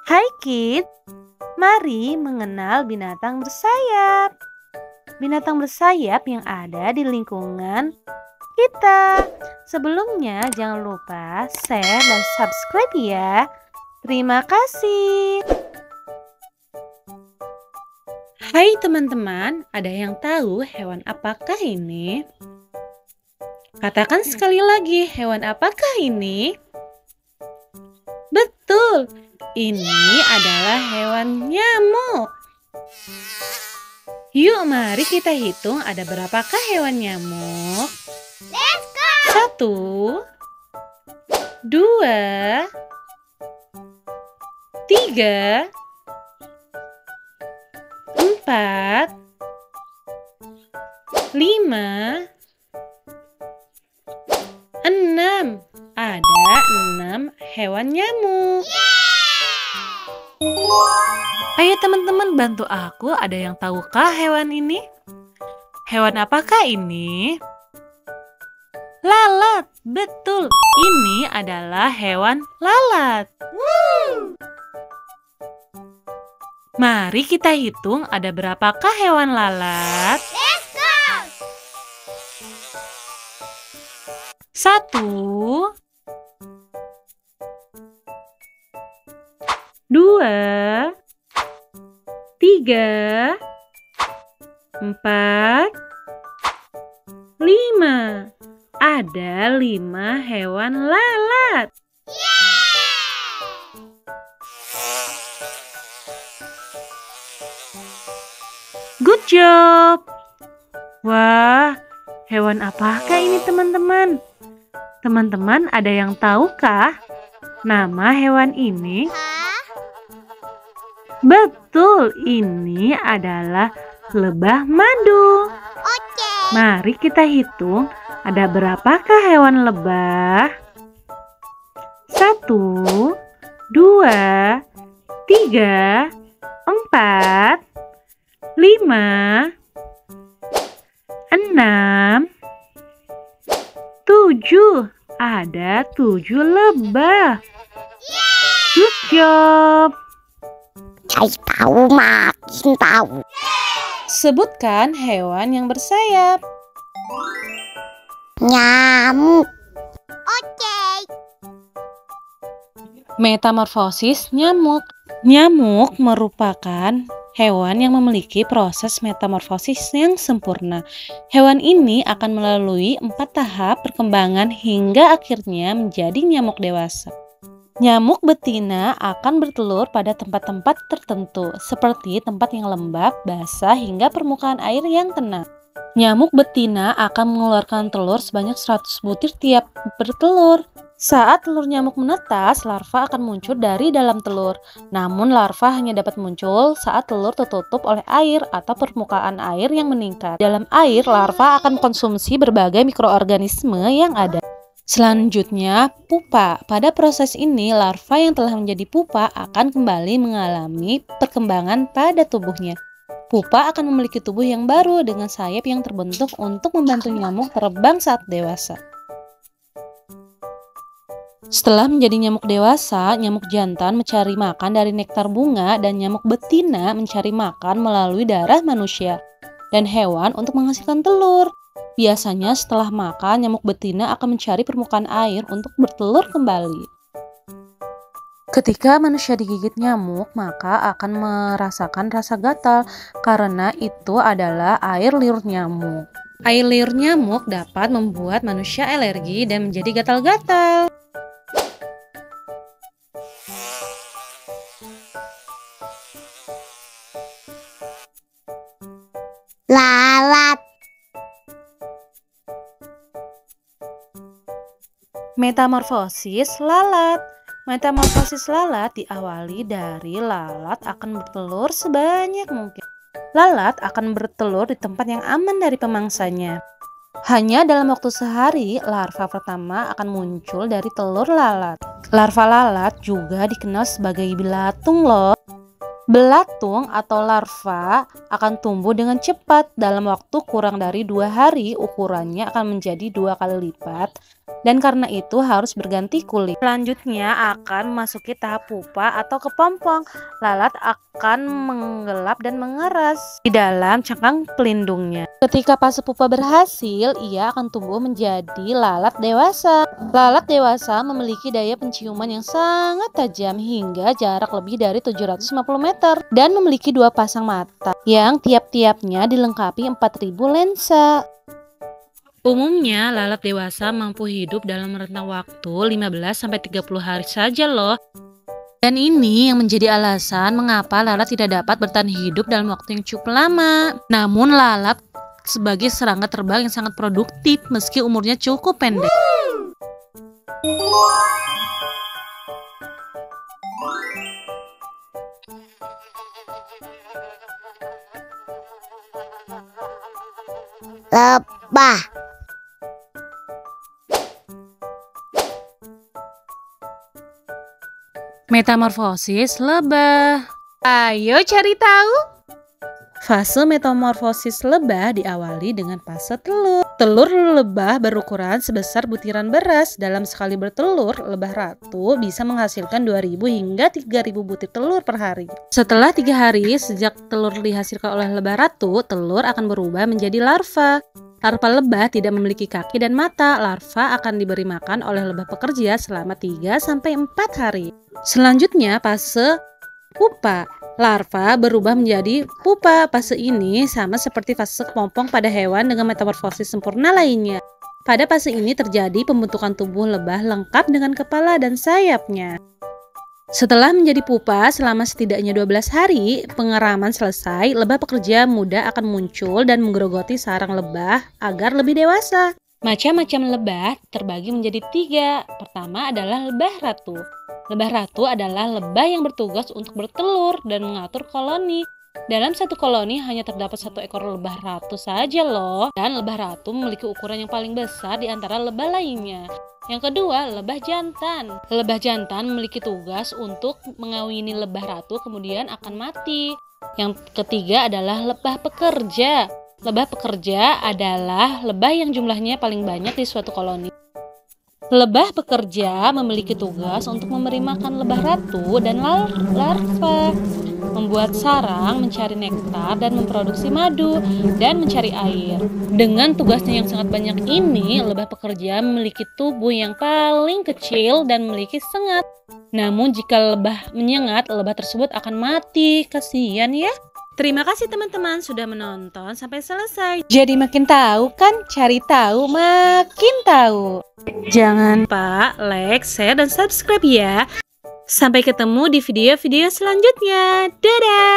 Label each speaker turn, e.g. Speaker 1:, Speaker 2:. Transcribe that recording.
Speaker 1: Hai kids, mari mengenal binatang bersayap. Binatang bersayap yang ada di lingkungan kita. Sebelumnya jangan lupa share dan subscribe ya. Terima kasih. Hai teman-teman, ada yang tahu hewan apakah ini? Katakan sekali lagi, hewan apakah ini? Betul, ini adalah hewan nyamuk. Yuk mari kita hitung ada berapakah hewan nyamuk.
Speaker 2: Let's go!
Speaker 1: 1, 2, 3, 4, 5, 6. Ada 6 hewan nyamuk. Ayo teman-teman bantu aku, ada yang tahukah hewan ini? Hewan apakah ini? Lalat, betul. Ini adalah hewan lalat. Mari kita hitung ada berapakah hewan lalat.
Speaker 2: Let's go!
Speaker 1: 1, 2, 3, 4, 5. Ada 5 hewan lalat. Good job. Wah, hewan apakah ini teman-teman? Teman-teman ada yang tahukah nama hewan ini? Betul, ini adalah lebah madu.
Speaker 2: Oke.
Speaker 1: Mari kita hitung ada berapakah hewan lebah. 1, 2, 3, 4, 5, 6, 7. Ada 7 lebah. Good job.
Speaker 2: Saya tahu, makin tahu.
Speaker 1: Sebutkan hewan yang bersayap.
Speaker 2: Nyamuk. Oke.
Speaker 1: Metamorfosis nyamuk. Nyamuk merupakan hewan yang memiliki proses metamorfosis yang sempurna. Hewan ini akan melalui 4 tahap perkembangan hingga akhirnya menjadi nyamuk dewasa. Nyamuk betina akan bertelur pada tempat-tempat tertentu, seperti tempat yang lembab, basah, hingga permukaan air yang tenang. Nyamuk betina akan mengeluarkan telur sebanyak 100 butir tiap bertelur. Saat telur nyamuk menetas, larva akan muncul dari dalam telur. Namun larva hanya dapat muncul saat telur tertutup oleh air atau permukaan air yang meningkat. Dalam air, larva akan konsumsi berbagai mikroorganisme yang ada. Selanjutnya, pupa. Pada proses ini, larva yang telah menjadi pupa akan kembali mengalami perkembangan pada tubuhnya. Pupa akan memiliki tubuh yang baru dengan sayap yang terbentuk untuk membantu nyamuk terbang saat dewasa. Setelah menjadi nyamuk dewasa, nyamuk jantan mencari makan dari nektar bunga dan nyamuk betina mencari makan melalui darah manusia dan hewan untuk menghasilkan telur. Biasanya setelah makan, nyamuk betina akan mencari permukaan air untuk bertelur kembali. Ketika manusia digigit nyamuk, maka akan merasakan rasa gatal karena itu adalah air liur nyamuk. Air liur nyamuk dapat membuat manusia alergi dan menjadi gatal-gatal.
Speaker 2: Lalat.
Speaker 1: Metamorfosis lalat. Metamorfosis lalat diawali dari lalat akan bertelur sebanyak mungkin. Lalat akan bertelur di tempat yang aman dari pemangsanya. Hanya dalam waktu sehari, larva pertama akan muncul dari telur lalat. Larva lalat juga dikenal sebagai belatung loh. Belatung atau larva akan tumbuh dengan cepat. Dalam waktu kurang dari 2 hari, ukurannya akan menjadi 2 kali lipat dan karena itu harus berganti kulit. Selanjutnya akan memasuki tahap pupa atau kepompong. Lalat akan menggelap dan mengeras di dalam cangkang pelindungnya. Ketika fase pupa berhasil, ia akan tumbuh menjadi lalat dewasa. Lalat dewasa memiliki daya penciuman yang sangat tajam hingga jarak lebih dari 750 meter dan memiliki 2 pasang mata yang tiap-tiapnya dilengkapi 4000 lensa. Umumnya, lalat dewasa mampu hidup dalam rentang waktu 15-30 hari saja loh. Dan ini yang menjadi alasan mengapa lalat tidak dapat bertahan hidup dalam waktu yang cukup lama. Namun lalat sebagai serangga terbang yang sangat produktif meski umurnya cukup pendek.
Speaker 2: Lebah.
Speaker 1: Metamorfosis lebah. Ayo cari tahu. Fase metamorfosis lebah diawali dengan fase telur. Telur lebah berukuran sebesar butiran beras. Dalam sekali bertelur, lebah ratu bisa menghasilkan 2000 hingga 3000 butir telur per hari. Setelah 3 hari sejak telur dihasilkan oleh lebah ratu, telur akan berubah menjadi larva. Larva lebah tidak memiliki kaki dan mata. Larva akan diberi makan oleh lebah pekerja selama 3-4 hari. Selanjutnya fase pupa. Larva berubah menjadi pupa. Fase ini sama seperti fase kepompong pada hewan dengan metamorfosis sempurna lainnya. Pada fase ini terjadi pembentukan tubuh lebah lengkap dengan kepala dan sayapnya. Setelah menjadi pupa selama setidaknya 12 hari, pengeraman selesai, lebah pekerja muda akan muncul dan menggerogoti sarang lebah agar lebih dewasa. Macam-macam lebah terbagi menjadi 3. Pertama adalah lebah ratu. Lebah ratu adalah lebah yang bertugas untuk bertelur dan mengatur koloni. Dalam satu koloni hanya terdapat 1 ekor lebah ratu saja loh. Dan lebah ratu memiliki ukuran yang paling besar di antara lebah lainnya. Yang kedua, lebah jantan. Lebah jantan memiliki tugas untuk mengawini lebah ratu kemudian akan mati. Yang ketiga adalah lebah pekerja. Lebah pekerja adalah lebah yang jumlahnya paling banyak di suatu koloni. Lebah pekerja memiliki tugas untuk memberi makan lebah ratu dan larva, membuat sarang, mencari nektar dan memproduksi madu, dan mencari air. Dengan tugasnya yang sangat banyak ini, lebah pekerja memiliki tubuh yang paling kecil dan memiliki sengat. Namun jika lebah menyengat, lebah tersebut akan mati. Kasihan ya. Terima kasih teman-teman sudah menonton sampai selesai. Jadi makin tahu kan? Cari tahu makin tahu. Jangan lupa like, share, dan subscribe ya. Sampai ketemu di video-video selanjutnya. Dadah!